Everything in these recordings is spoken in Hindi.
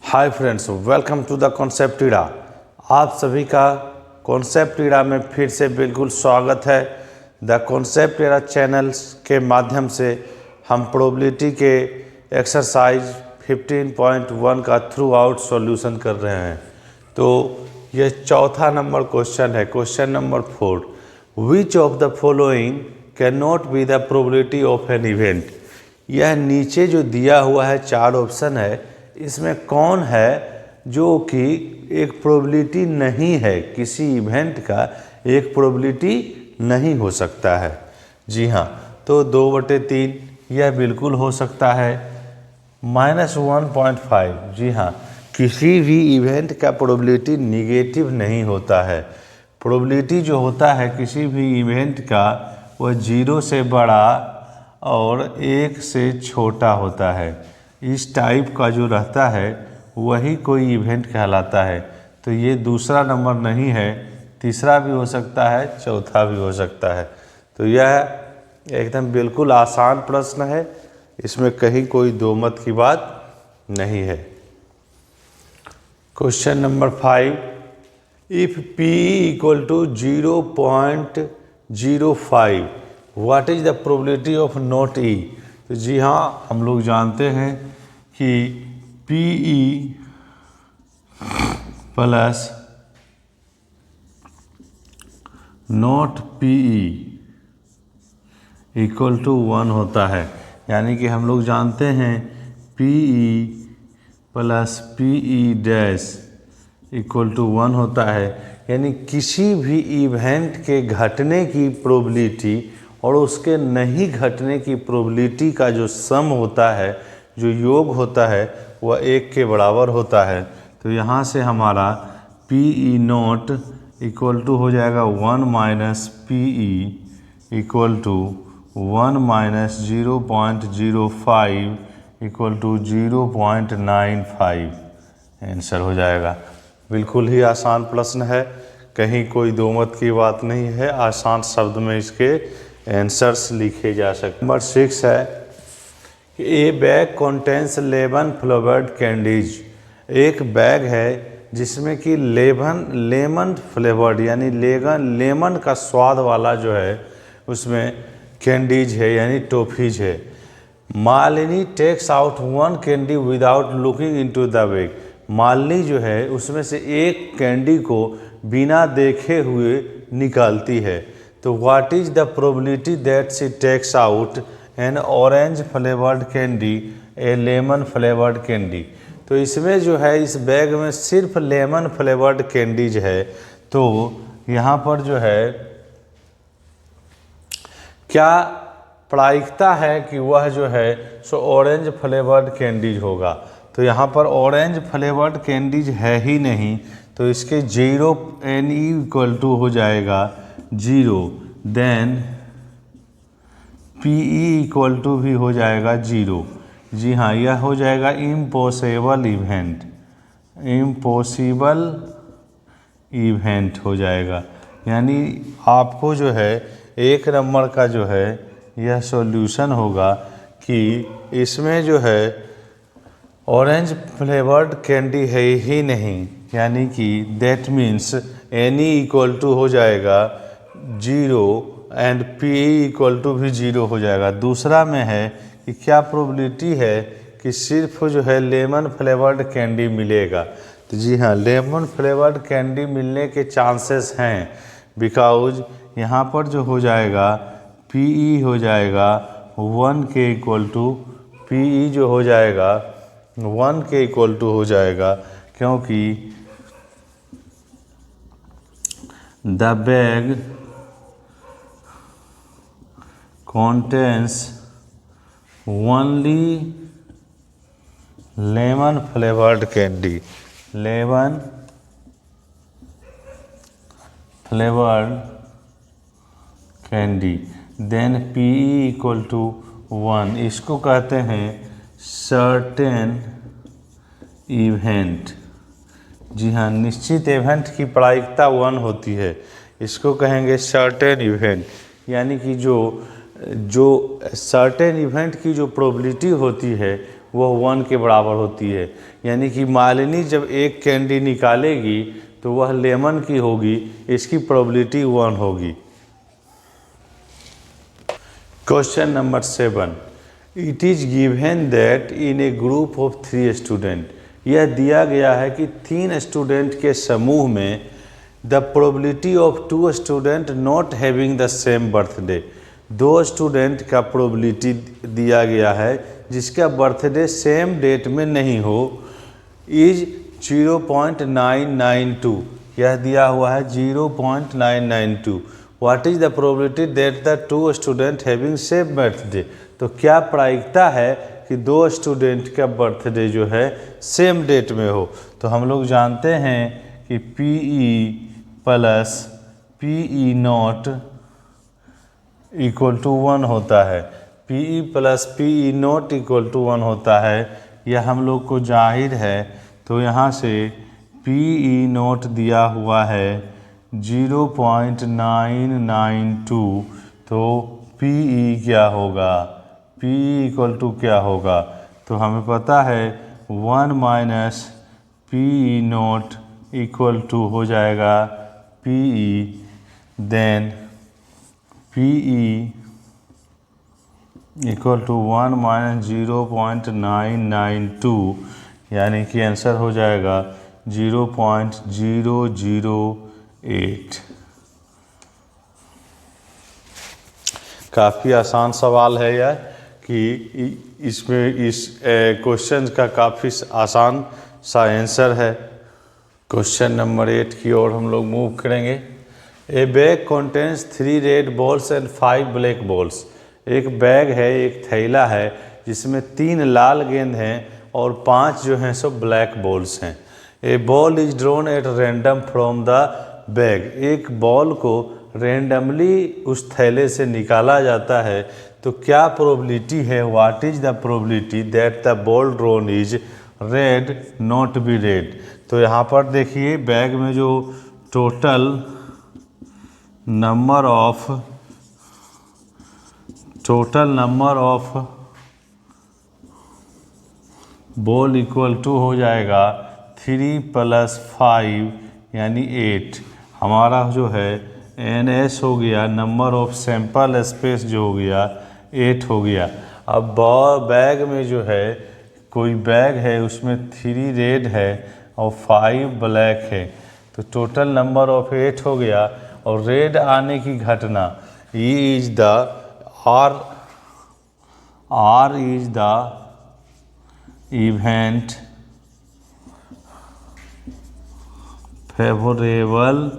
Hi friends, welcome to the concept ईड़ा। आप सभी का कॉन्सेप्ट ईड़ा में फिर से बिल्कुल स्वागत है। द कॉन्सेप्ट ईड़ा चैनल्स के माध्यम से हम प्रोबेबिलिटी के एक्सरसाइज 15.1 का थ्रू आउट सॉल्यूशन कर रहे हैं। तो ये चौथा नंबर क्वेश्चन है, question number 4। Which of the following can not be the probability of an event. यह नीचे जो दिया हुआ है 4 ऑप्शन है, इसमें कौन है जो कि एक प्रोबेबिलिटी नहीं है, किसी इवेंट का एक प्रोबेबिलिटी नहीं हो सकता है। जी हाँ, तो 2/3 यह बिल्कुल हो सकता है। -1.5, जी हाँ, किसी भी इवेंट का प्रोबेबिलिटी निगेटिव नहीं होता है। प्रोबेबिलिटी जो होता है किसी भी इवेंट का वह 0 से बड़ा और 1 से छोटा होता है। इस टाइप का जो रहता है वही कोई इवेंट कहलाता है। तो ये दूसरा नंबर नहीं है, तीसरा भी हो सकता है, चौथा भी हो सकता है। तो यह एकदम बिल्कुल आसान प्रश्न है, इसमें कहीं कोई दो मत की बात नहीं है। Question number 5, if P equal to 0.05 what is the probability of not E। तो जी हाँ, हम लोग जानते हैं कि PE plus not PE equal to 1 होता है। यानी कि हम लोग जानते हैं PE plus PE dash equal to 1 होता है। यानी किसी भी इवेंट के घटने की प्रोबेबिलिटी और उसके नहीं घटने की प्रोबेबिलिटी का जो सम होता है, जो योग होता है, वह 1 के बराबर होता है। तो यहाँ से हमारा PE नॉट इक्वल टू हो जाएगा 1 minus PE equal to 1 minus 0.05 equal to 0.95 answer हो जाएगा। बिल्कुल ही आसान प्रश्न है, कहीं कोई दो मत की बात नहीं है। आसान शब्द में इसके आंसर्स लिखे जा सकते। नंबर 6 है, ए बैग कंटेंस 11 फ्लेवर्ड कैंडीज। एक बैग है जिसमें कि लेमन फ्लेवर्ड यानी लेमन का स्वाद वाला जो है उसमें कैंडीज है यानी टॉफीज है। Malini takes out 1 candy without looking into the bag. Malini जो है उसमें से एक कैंडी को बिना देखे हुए निकालती है। तो what is the probability that she takes out an orange flavoured candy a lemon flavoured candy. तो इसमें जो है इस बैग में सिर्फ लेमन फ्लेवर्ड कैंडीज है। तो यहाँ पर जो है क्या प्रायिकता है कि वह जो है सो ऑरेंज फ्लेवर्ड कैंडीज होगा। तो यहाँ पर ऑरेंज फ्लेवर्ड कैंडीज है ही नहीं, तो इसके 0 NE इक्वल टू हो जाएगा 0। देन PE इक्वल टू भी हो जाएगा 0। जी हाँ, यह हो जाएगा इम्पॉसिबल इवेंट, इम्पॉसिबल इवेंट हो जाएगा। यानी आपको जो है 1 नंबर का जो है यह सॉल्यूशन होगा कि इसमें जो है ऑरेंज फ्लेवर्ड कैंडी है ही नहीं, यानी कि that means NE equal to हो जाएगा 0 एंड PE इक्वल टू भी 0 हो जाएगा। दूसरा में है कि क्या प्रोबेबिलिटी है कि सिर्फ जो है लेमन फ्लेवर्ड कैंडी मिलेगा। तो जी हाँ, लेमन फ्लेवर्ड कैंडी मिलने के चांसेस हैं, बिकॉज यहाँ पर जो हो जाएगा PE हो जाएगा 1 के इक्वल टू, PE जो हो जाएगा 1 के इक्वल टू हो जाएगा, क्योंकि the bag contains only lemon flavored candy, lemon flavored candy। then PE equal to 1। इसको कहते हैं सर्टेन इवेंट। जी हाँ, निश्चित इवेंट की प्रायिकता 1 होती है, इसको कहेंगे सर्टेन इवेंट। यानी कि जो सर्टेन इवेंट की जो प्रोबेबिलिटी होती है वह 1 के बराबर होती है। यानी कि मालिनी जब एक कैंडी निकालेगी तो वह लेमन की होगी, इसकी प्रोबेबिलिटी 1 होगी। Question number 7, it is given that in A group of 3 student, यह दिया गया है कि 3 स्टूडेंट के समूह में the probability of 2 student not having the same birthday, 2 student का प्रोबेबिलिटी दिया गया है जिसका बर्थडे सेम डेट में नहीं हो, इज 0.992, यह दिया हुआ है 0.992। What is the probability that the 2 student having same birthday, तो क्या प्रायिकता है कि 2 स्टूडेंट का बर्थडे जो है सेम डेट में हो। तो हम लोग जानते हैं कि PE plus PE not equal to 1 होता है, PE plus PE not equal to 1 होता है, यह हम लोग को जाहिर है। तो यहाँ से PE नॉट दिया हुआ है 0.992, तो PE क्या होगा, PE इक्वल टू क्या होगा, तो हमें पता है 1 minus PE not equal to हो जाएगा PE, then PE equal to 1 minus 0.992, यानी कि आंसर हो जाएगा 0.008। काफ़ी आसान सवाल है यह, कि इसमें इस क्वेश्चन का काफ़ी आसान सा आंसर है। क्वेश्चन नंबर 8 की ओर हम लोग मूव करेंगे। ए bag contains 3 red balls and 5 black balls, एक बैग है, एक थैला है जिसमें 3 लाल गेंद हैं और 5 जो हैं सो ब्लैक बॉल्स हैं। A ball is drawn at random from the bag, एक बॉल को रेंडमली उस थैले से निकाला जाता है, तो क्या प्रोबेबिलिटी है, what is the probability that the ball drawn is red not be red. तो यहाँ पर देखिए बैग में जो total number of ball equal to हो जाएगा 3 + 5 यानी 8। हमारा जो है NS हो गया, नंबर ऑफ सैंपल स्पेस जो हो गया 8 हो गया। अब बैग में जो है कोई बैग है उसमें 3 रेड है और 5 ब्लैक है, तो टोटल नंबर ऑफ 8 हो गया। और रेड आने की घटना ये is the R is the event favourable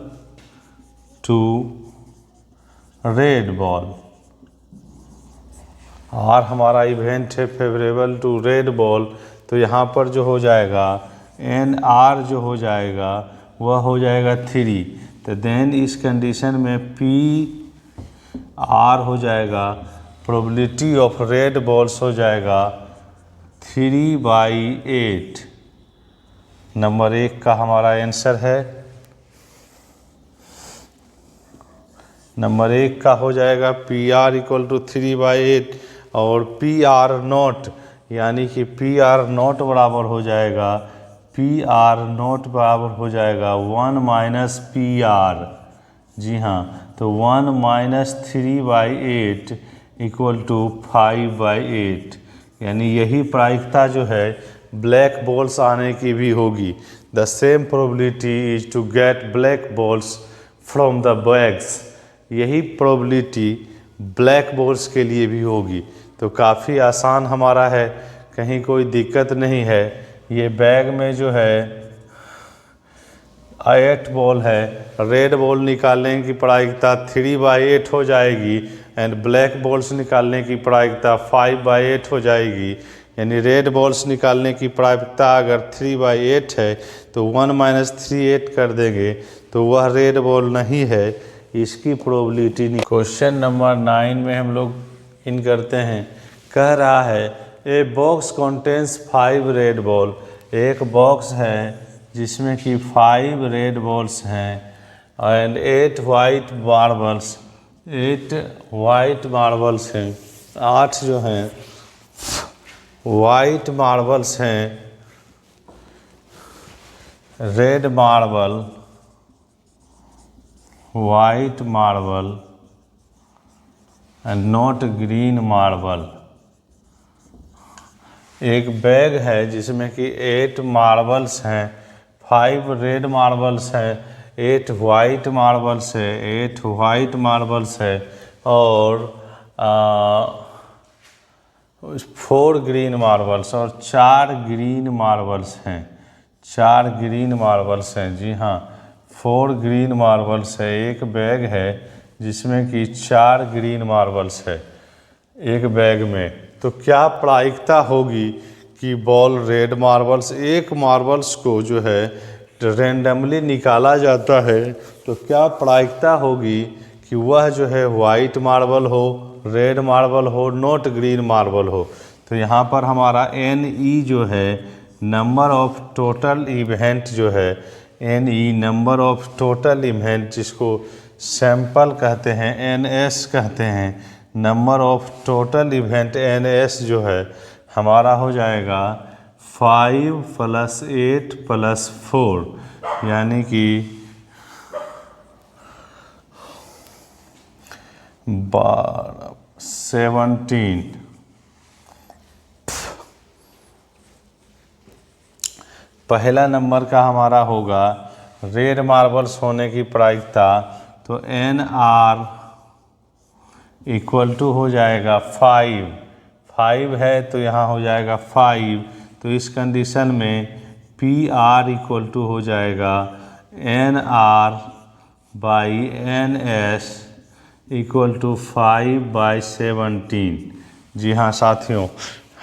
to red ball, R हमारा इवेंट है फेवरेबल टू रेड बॉल, तो यहाँ पर जो हो जाएगा NR जो हो जाएगा वह हो जाएगा 3। तो देन इस कंडीशन में PR हो जाएगा, प्रोबेबिलिटी ऑफ रेड बॉल्स हो जाएगा 3/8। नंबर 1 का हमारा आंसर है। नंबर 1 का हो जाएगा PR इक्वल टू 3/8 और PR नॉट यानी कि PR नॉट बराबर हो जाएगा 1 माइनस PR। जी हाँ, तो 1 माइनस 3/8 इक्वल टू 5/8, यानी यही प्रायिकता जो है ब्लैक बॉल्स आने की भी होगी। The same probability is to get black balls from the bags, यही प्रोबेबिलिटी ब्लैक बॉल्स के लिए भी होगी। तो काफ़ी आसान हमारा है, कहीं कोई दिक्कत नहीं है। ये बैग में जो है 8 बॉल है, रेड बॉल निकालने की प्रायिकता 3/8 हो जाएगी एंड ब्लैक बॉल्स निकालने की प्रायिकता 5/8 हो जाएगी। यानी रेड बॉल्स निकालने की प्रायिकता अगर 3/8 है तो 1 माइनस 3/8 कर देंगे तो वह रेड बॉल नहीं है, इसकी प्रोबेबिलिटी नहीं। क्वेश्चन नंबर 9 में हम लोग इन करते हैं। कह रहा है a box contains 5 red ball, एक बॉक्स है जिसमें कि 5 रेड बॉल्स हैं and 8 white marbles, 8 white marbles हैं, 8 जो हैं वाइट मार्बल्स हैं, red marble, white marble and not green marble. एक बैग है जिसमें कि 8 मार्बल्स हैं, 5 रेड मार्बल्स है, 8 वाइट मार्बल्स है, 8 वाइट मार्बल्स है और 4 ग्रीन मार्बल्स और 4 ग्रीन मार्बल्स हैं, 4 ग्रीन मार्बल्स हैं। जी हाँ, 4 ग्रीन मार्बल्स है। एक बैग है जिसमें कि 4 ग्रीन मार्बल्स है एक बैग में। तो क्या प्रायिकता होगी कि बॉल रेड मार्बल्स, एक मार्बल्स को जो है रेंडमली निकाला जाता है, तो क्या प्रायिकता होगी कि वह जो है वाइट मार्बल हो, रेड मार्बल हो, नॉट ग्रीन मार्बल हो। तो यहाँ पर हमारा NE जो है नंबर ऑफ टोटल इवेंट जो है, NE number of total event, जिसको सैंपल कहते हैं, NS कहते हैं, number of total event NS जो है हमारा हो जाएगा 5 + 8 + 4 यानी कि 17। पहला नंबर का हमारा होगा रेड मार्बल्स होने की प्रायिकता, तो NR = हो जाएगा 5 है तो यहाँ हो जाएगा 5। तो इस कंडीशन में PR = हो जाएगा NR/NS = 5/17। जी हाँ साथियों,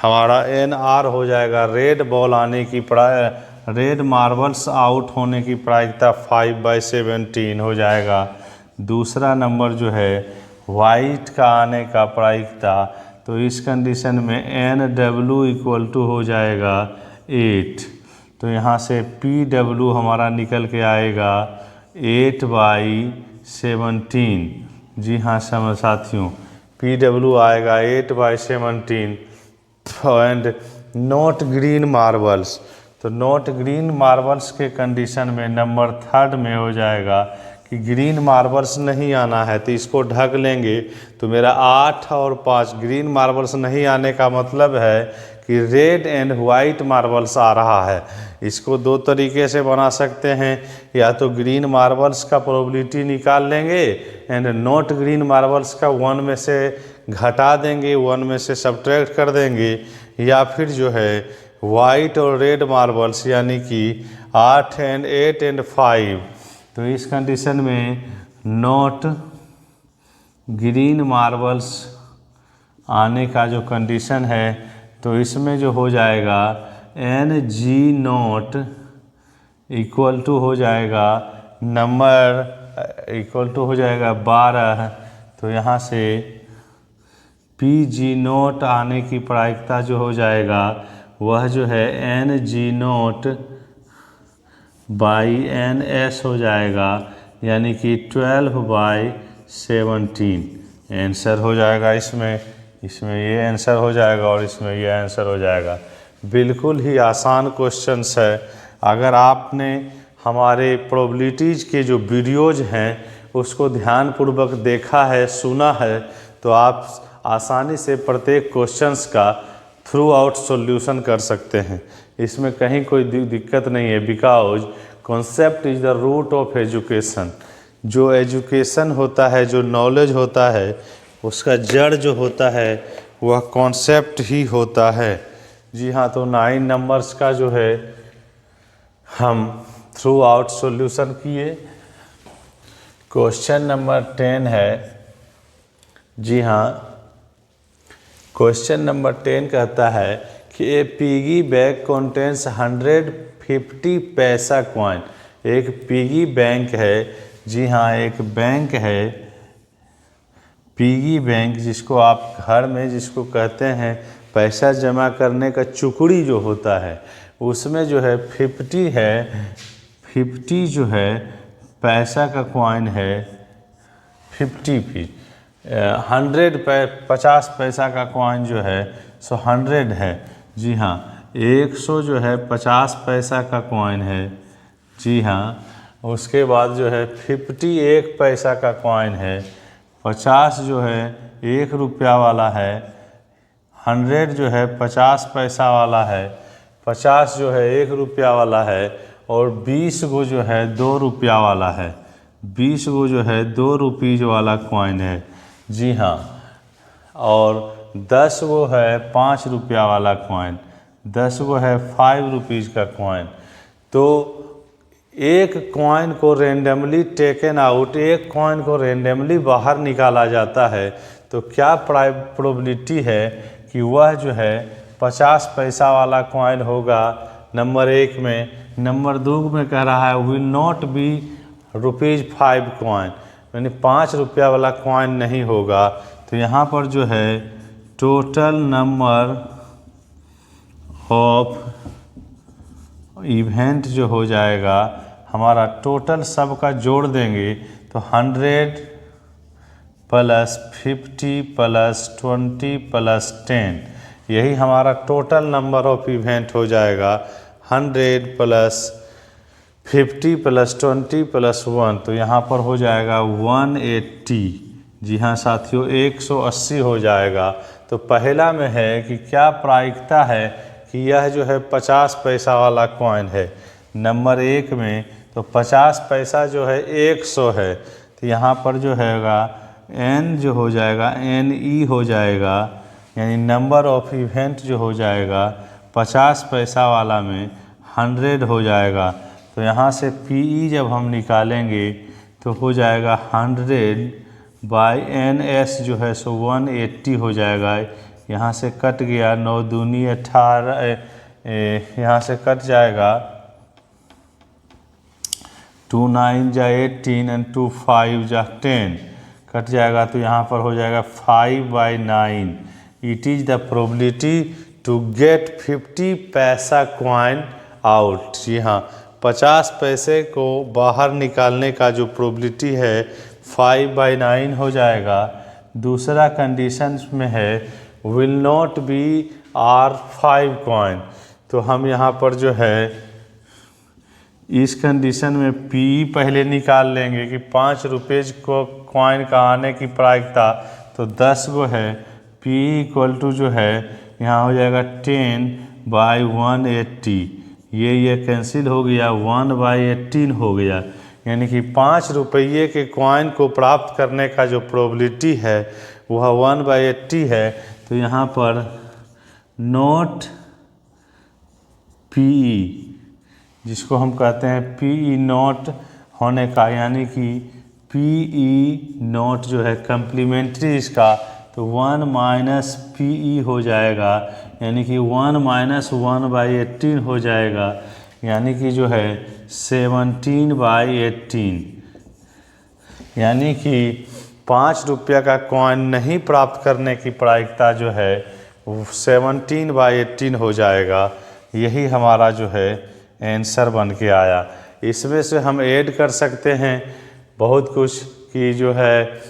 हमारा NR हो जाएगा रेड बॉल आने की रेड मार्बल्स आउट होने की प्रायिकता 5/17 हो जाएगा। दूसरा नंबर जो है वाइट का आने का प्रायिकता, तो इस कंडीशन में NW = हो जाएगा 8। तो यहाँ से PW हमारा निकल के आएगा 8/17। जी हाँ साथियों, PW आएगा 8/17। एंड नॉट ग्रीन मार्बल्स, तो नॉट ग्रीन मार्बल्स के कंडीशन में नंबर 3 में हो जाएगा कि ग्रीन मार्बल्स नहीं आना है, तो इसको ढक लेंगे। तो मेरा 8 और 5 ग्रीन मार्बल्स नहीं आने का मतलब है कि रेड एंड वाइट मार्बल्स आ रहा है। इसको 2 तरीके से बना सकते हैं, या तो ग्रीन मार्बल्स का प्रोबेबिलिटी निकाल लेंगे एंड नॉट ग्रीन मार्बल्स का 1 में से घटा देंगे, 1 में से सब्ट्रैक्ट कर देंगे, या फिर जो है वाइट और रेड मार्बल्स यानी कि 8 एंड 8 एंड 5। तो इस कंडीशन में नॉट ग्रीन मार्बल्स आने का जो कंडीशन है, तो इसमें जो हो जाएगा NG0 = हो जाएगा नंबर = हो जाएगा 12। तो यहाँ से PG0 आने की प्रायिकता जो हो जाएगा वह जो है NG0/NS हो जाएगा, यानी कि 12/17 आंसर हो जाएगा। इसमें ये आंसर हो जाएगा और इसमें ये आंसर हो जाएगा। बिल्कुल ही आसान क्वेश्चंस है। अगर आपने हमारे प्रोबेबिलिटीज़ के जो वीडियोज़ हैं उसको ध्यानपूर्वक देखा है, सुना है, तो आप आसानी से प्रत्येक क्वेश्चंस का थ्रू आउट सॉल्यूशन कर सकते हैं। इसमें कहीं कोई दिक्कत नहीं है, because concept is the root of education. जो एजुकेशन होता है, जो नॉलेज होता है, उसका जड़ जो होता है वह कॉन्सेप्ट ही होता है। जी हाँ, तो 9 नंबर्स का जो है हम थ्रू आउट सॉल्यूशन किए। क्वेश्चन नंबर 10 है। जी हाँ, क्वेश्चन नंबर 10 कहता है कि ए पिगी बैंक कंटेन्स 150 पैसा कॉइन। एक पिगी बैंक है, जी हाँ एक बैंक है, पिगी बैंक, जिसको आप घर में जिसको कहते हैं पैसा जमा करने का चुकड़ी जो होता है, उसमें जो है 50 है, 50 जो है पैसा का कॉइन है, 50 फीट 100 50 पैसा का कॉइन जो है 100 है। जी हाँ, 100 जो है 50 पैसा का कॉइन है। जी हाँ, उसके बाद जो है 50 1 पैसा का कॉइन है। 50 जो है 1 रुपया वाला है। 100 जो है 50 पैसा वाला है। 50 जो है 1 रुपया वाला है। और 20 गो जो है 2 रुपया वाला है। 20 गो जो है 2 रुपीज वाला कॉइन है। जी हाँ, और 10 गो है 5 रुपया वाला कॉइन। 10 गो है 5 रुपीज़ का कॉइन। तो एक कॉइन को रेंडमली टेकन आउट, एक कॉइन को रेंडमली बाहर निकाला जाता है, तो क्या प्रोबेबिलिटी है कि वह जो है 50 पैसा वाला कॉइन होगा नंबर 1 में। नंबर 2 में कह रहा है विल नॉट बी ₹5 कॉइन, यानी 5 रुपया वाला कॉइन नहीं होगा। तो यहाँ पर जो है टोटल नंबर ऑफ इवेंट जो हो जाएगा हमारा, टोटल सब का जोड़ देंगे तो 100 + 50 + 20 + 10, यही हमारा टोटल नंबर ऑफ इवेंट हो जाएगा। 100 + 50 + 20 + 1, तो यहाँ पर हो जाएगा 180। जी हाँ साथियों, 180 हो जाएगा। तो पहला में है कि क्या प्रायिकता है कि यह जो है 50 पैसा वाला कॉइन है। नंबर 1 में तो 50 पैसा जो है 100 है, तो यहाँ पर जो हैगा n जो हो जाएगा ne हो जाएगा, यानी नंबर ऑफ इवेंट जो हो जाएगा 50 पैसा वाला में 100 हो जाएगा। तो यहाँ से PE जब हम निकालेंगे तो हो जाएगा 100/NS जो है सो 180 हो जाएगा। यहाँ से कट गया, 9 दूनी 18, यहाँ से कट जाएगा 2 9 जा 18 और 2 5 जा 10 कट जाएगा, तो यहाँ पर हो जाएगा 5/9। It is the probability to get 50 पैसा कॉइन आउट। जी हाँ, 50 पैसे को बाहर निकालने का जो प्रोबेबिलिटी है 5/9 हो जाएगा। दूसरा कंडीशन में है will not be R5 coin, तो हम यहाँ पर जो है इस कंडीशन में PE पहले निकाल लेंगे कि 5 रुपये को कॉइन का आने की प्रायिकता, तो 10 गो है। PE = जो है यहाँ हो जाएगा 10/180, ये कैंसिल हो गया, 1/18 हो गया, यानी कि 5 रुपये के कॉइन को प्राप्त करने का जो प्रोबेबिलिटी है वह 1/80 है। तो यहाँ पर नोट PE, जिसको हम कहते हैं PE नोट होने का, यानी कि PE नोट जो है कम्प्लीमेंट्री इसका, तो 1 - PE हो जाएगा, यानी कि 1 - 1/18 हो जाएगा, यानी कि जो है 17/18, यानी कि 5 रुपया का कॉइन नहीं प्राप्त करने की प्रायिकता जो है 17/18 हो जाएगा। यही हमारा जो है आंसर बन के आया। इसमें से हम ऐड कर सकते हैं बहुत कुछ कि जो है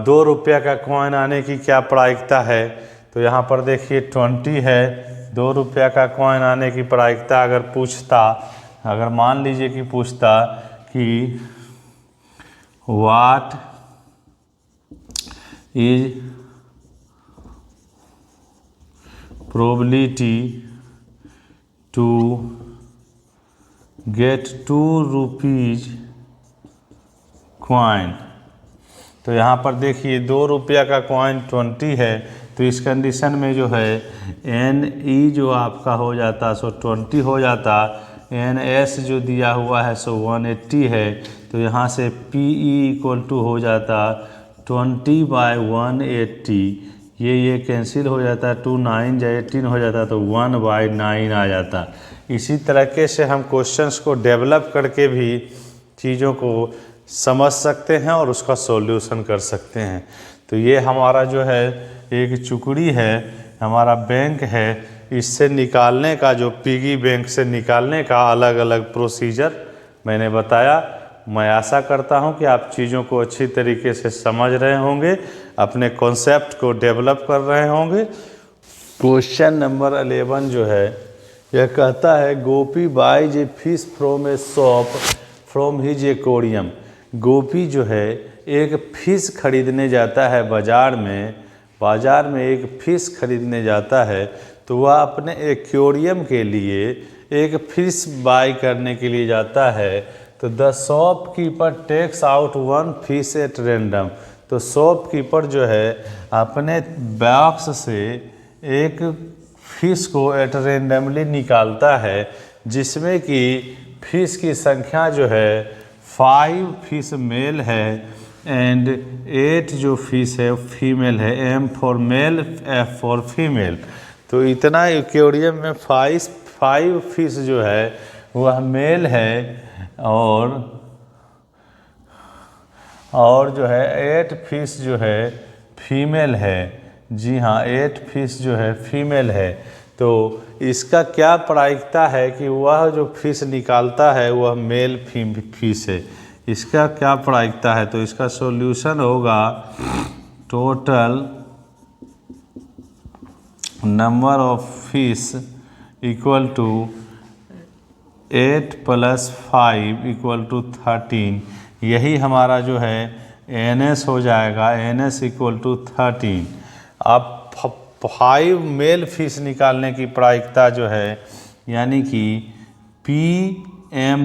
2 रुपया का कॉइन आने की क्या प्रायिकता है। तो यहाँ पर देखिए 20 है, 2 रुपया का कॉइन आने की प्रायिकता अगर पूछता, अगर मान लीजिए कि पूछता कि what is probability to get 2 rupees coin, तो यहाँ पर देखिए 2 रुपया का कॉइन 20 है, तो इस कंडीशन में जो है NE जो आपका हो जाता सो 20 हो जाता, NS जो दिया हुआ है सो 180 है, तो यहाँ से PE = हो जाता 20/180, ये कैंसिल हो जाता, 2 9 जा 18 हो जाता, तो 1/9 आ जाता। इसी तरीके से हम क्वेश्चंस को डेवलप करके भी चीज़ों को समझ सकते हैं और उसका सॉल्यूशन कर सकते हैं। तो ये हमारा जो है एक चुकड़ी है, हमारा बैंक है, इससे निकालने का, जो पिगी बैंक से निकालने का अलग अलग प्रोसीजर मैंने बताया। मैं आशा करता हूं कि आप चीज़ों को अच्छी तरीके से समझ रहे होंगे, अपने कॉन्सेप्ट को डेवलप कर रहे होंगे क्वेश्चन नंबर 11 जो है यह कहता है Gopi buys a fish from a shop from his aquarium. Gopi जो है एक फिश खरीदने जाता है बाज़ार में एक फ़िश खरीदने जाता है, तो वह अपने एक्वेरियम के लिए एक फ़िश बाय करने के लिए जाता है। तो the shopkeeper takes out one fish at random. तो शॉपकीपर जो है अपने बॉक्स से एक फिश को एट रेंडमली निकालता है, जिसमें कि फिश की संख्या जो है 5 फिश मेल है एंड 8 जो फिश है फीमेल है। M for male, F for female. तो इतना एक्वेरियम में 5 फिश जो है वह मेल है और जो है 8 फिश जो है फीमेल है। जी हाँ, 8 फिश जो है फीमेल है। तो इसका क्या प्रायिकता है कि वह जो फिश निकालता है वह मेल फिश है। इसका क्या प्रायिकता है? तो इसका सॉल्यूशन होगा total number of fish equal to 8 + 5 = 13। यही हमारा जो है NS हो जाएगा, NS = 13। अब 5 मेल फिश निकालने की प्रायिकता जो है यानी कि PM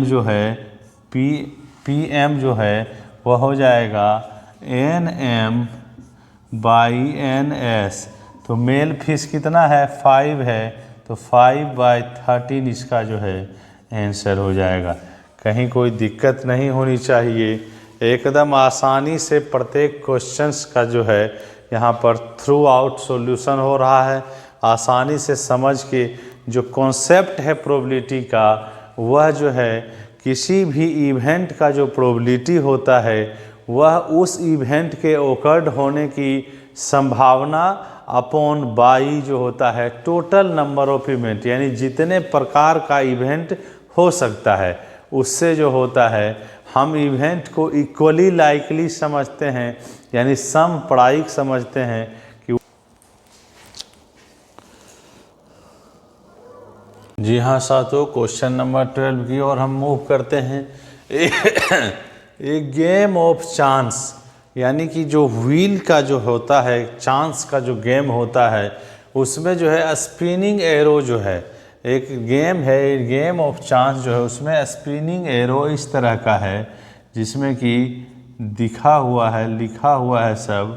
जो है वह हो जाएगा NM/NS। तो मेल फिश कितना है? 5 है, तो 5/13 इसका जो है आंसर हो जाएगा। कहीं कोई दिक्कत नहीं होनी चाहिए, एकदम आसानी से प्रत्येक क्वेश्चंस का जो है यहाँ पर थ्रू आउट सॉल्यूशन हो रहा है। आसानी से समझ के जो कॉन्सेप्ट है प्रोबेबिलिटी का, वह जो है किसी भी इवेंट का जो प्रोबेबिलिटी होता है वह उस इवेंट के ओकर्ड होने की संभावना अपॉन बाई जो होता है टोटल नंबर ऑफ इवेंट, यानी जितने प्रकार का इवेंट हो सकता है उससे जो होता है हम इवेंट को इक्वली लाइकली समझते हैं, यानी समप्रायिक समझते हैं कि जी हाँ साथियों, क्वेश्चन नंबर 12 की ओर हम मूव करते हैं। एक गेम ऑफ चांस, यानी कि जो व्हील का जो होता है, चांस का जो गेम होता है, उसमें जो है स्पिनिंग एरो जो है एक गेम है, गेम ऑफ चांस जो है उसमें स्पिनिंग एरो इस तरह का है जिसमें कि लिखा हुआ है सब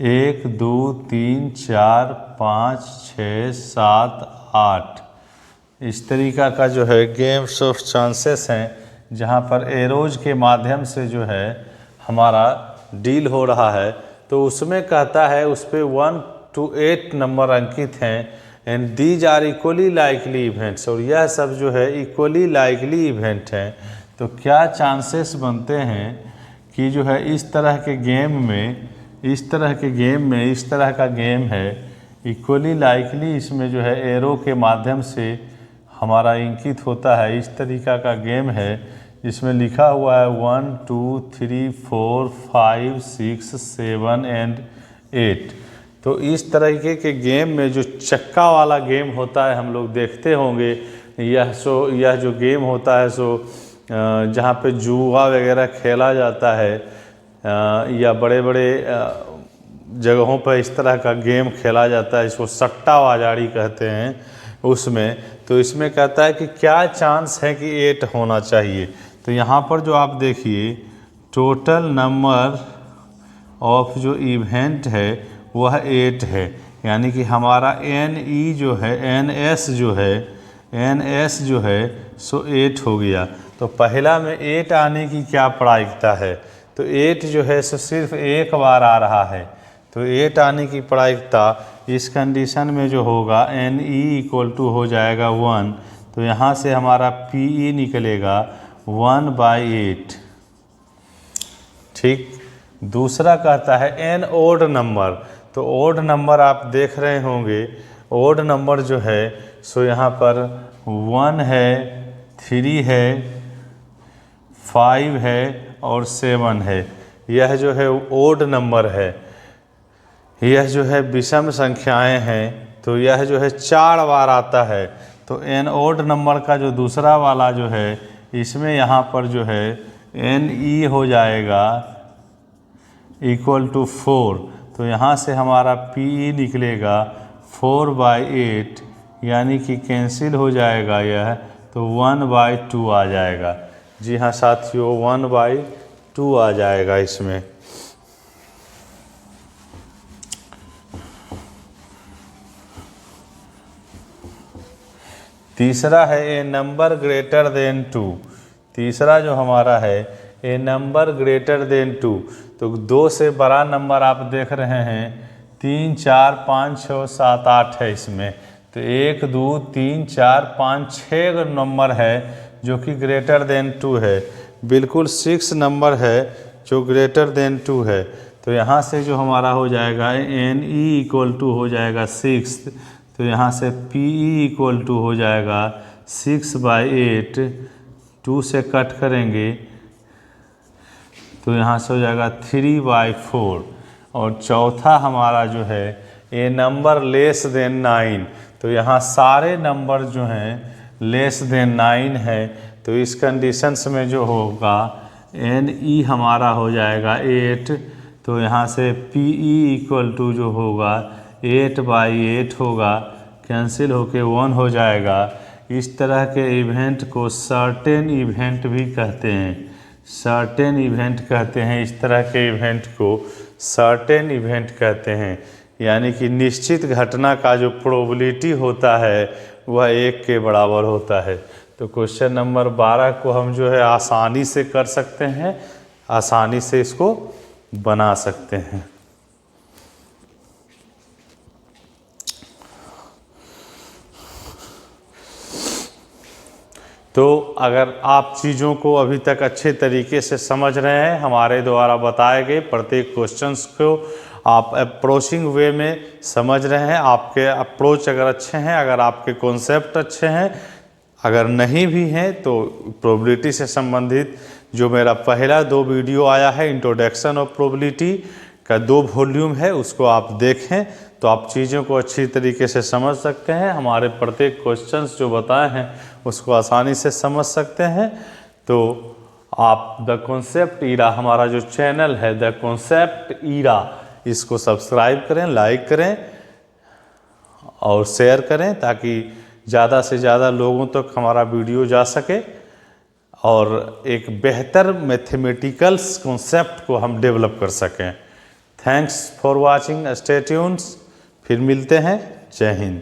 1 2 3 4 5 6 7 8 इस तरीका का जो है गेम्स ऑफ चांसेस हैं, जहाँ पर एरोज के माध्यम से जो है हमारा डील हो रहा है। तो उसमें कहता है उस पर 1 to 8 नंबर अंकित हैं and these are equally likely events, और यह सब जो है इक्वली लाइकली इवेंट हैं। तो क्या चांसेस बनते हैं कि जो है इस तरह के गेम में इस तरह का गेम है इक्वली लाइकली, इसमें जो है एरो के माध्यम से हमारा इंकित होता है। इस तरीका का गेम है जिसमें लिखा हुआ है 1 2 3 4 5 6 7 एंड 8। तो इस तरीके के गेम में जो चक्का वाला गेम होता है हम लोग देखते होंगे, यह जो गेम होता है जहाँ पे जुआ वगैरह खेला जाता है या बड़े बड़े जगहों पर इस तरह का गेम खेला जाता है, इसको सट्टा बाजारी कहते हैं उसमें। तो इसमें कहता है कि क्या चांस है कि 8 होना चाहिए। तो यहाँ पर जो आप देखिए टोटल नंबर ऑफ जो इवेंट है वह 8 है, यानी कि हमारा NS जो है 8 हो गया। तो पहला में 8 आने की क्या प्रायिकता है? तो 8 जो है सिर्फ एक बार आ रहा है, तो 8 आने की प्रायिकता इस कंडीशन में जो होगा NE = हो जाएगा 1। तो यहाँ से हमारा PE निकलेगा 1/8। ठीक। दूसरा कहता है एन ओड नंबर। तो ओड नंबर आप देख रहे होंगे, ओड नंबर जो है यहाँ पर 1 है, 3 है, 5 है और 7 है। यह जो है ओड नंबर है। यह जो है विषम संख्याएं हैं, तो यह जो है 4 बार आता है। तो एन ओड नंबर का जो दूसरा वाला जो है, इसमें यहाँ पर जो है एन ई हो जाएगा इक्वल टू 4। तो यहाँ से हमारा पी ई निकलेगा 4/8, यानी कि कैंसिल हो जाएगा यह, तो 1/2 आ जाएगा। जी हाँ साथियों, 1/2 आ जाएगा इसमें। तीसरा है ए नंबर ग्रेटर देन 2। तीसरा जो हमारा है ए नंबर ग्रेटर देन 2। तो 2 से बड़ा नंबर आप देख रहे हैं 3, 4, 5, 6, 7, 8 है इसमें। तो 1, 2, 3, 4, 5, 6 नंबर है जो कि ग्रेटर देन 2 है। बिल्कुल 6 नंबर है जो ग्रेटर देन 2 है। तो यहाँ से जो हमारा हो जाएगा एन ई इक्वल टू हो जाएगा 6। तो यहाँ से पी ई इक्वल टू हो जाएगा 6/8। 2 से कट करेंगे तो यहाँ से हो जाएगा 3/4। और चौथा हमारा जो है ए नंबर लेस देन 9। तो यहाँ सारे नंबर जो हैं लेस देन 9 है। तो इस कंडीशंस में जो होगा एन ई हमारा हो जाएगा 8। तो यहाँ से पी ई इक्वल टू जो होगा 8/8 होगा, कैंसिल होके 1 हो जाएगा। इस तरह के इवेंट को सर्टेन इवेंट भी कहते हैं। सर्टेन इवेंट कहते हैं, इस तरह के इवेंट को सर्टेन इवेंट कहते हैं। यानी कि निश्चित घटना का जो प्रोबेबिलिटी होता है वह 1 के बराबर होता है। तो क्वेश्चन नंबर 12 को हम जो है आसानी से कर सकते हैं, आसानी से इसको बना सकते हैं। तो अगर आप चीज़ों को अभी तक अच्छे तरीके से समझ रहे हैं, हमारे द्वारा बताए गए प्रत्येक क्वेश्चंस को आप अप्रोचिंग वे में समझ रहे हैं, आपके अप्रोच अगर अच्छे हैं, अगर आपके कॉन्सेप्ट अच्छे हैं, अगर नहीं भी हैं तो प्रोबेबिलिटी से संबंधित जो मेरा पहला 2 वीडियो आया है इंट्रोडक्शन ऑफ प्रोबेबिलिटी का 2 वॉल्यूम है, उसको आप देखें तो आप चीज़ों को अच्छी तरीके से समझ सकते हैं। हमारे प्रत्येक क्वेश्चंस जो बताए हैं उसको आसानी से समझ सकते हैं। तो आप द कॉन्सेप्ट ईरा, हमारा जो चैनल है द कॉन्सेप्ट ईरा, इसको सब्सक्राइब करें, लाइक करें और शेयर करें ताकि ज़्यादा से ज़्यादा लोगों तक हमारा वीडियो जा सके और एक बेहतर मैथमेटिकल्स कॉन्सेप्ट को हम डेवलप कर सकें। Thanks for watching, stay tuned. फिर मिलते हैं। जय हिंद।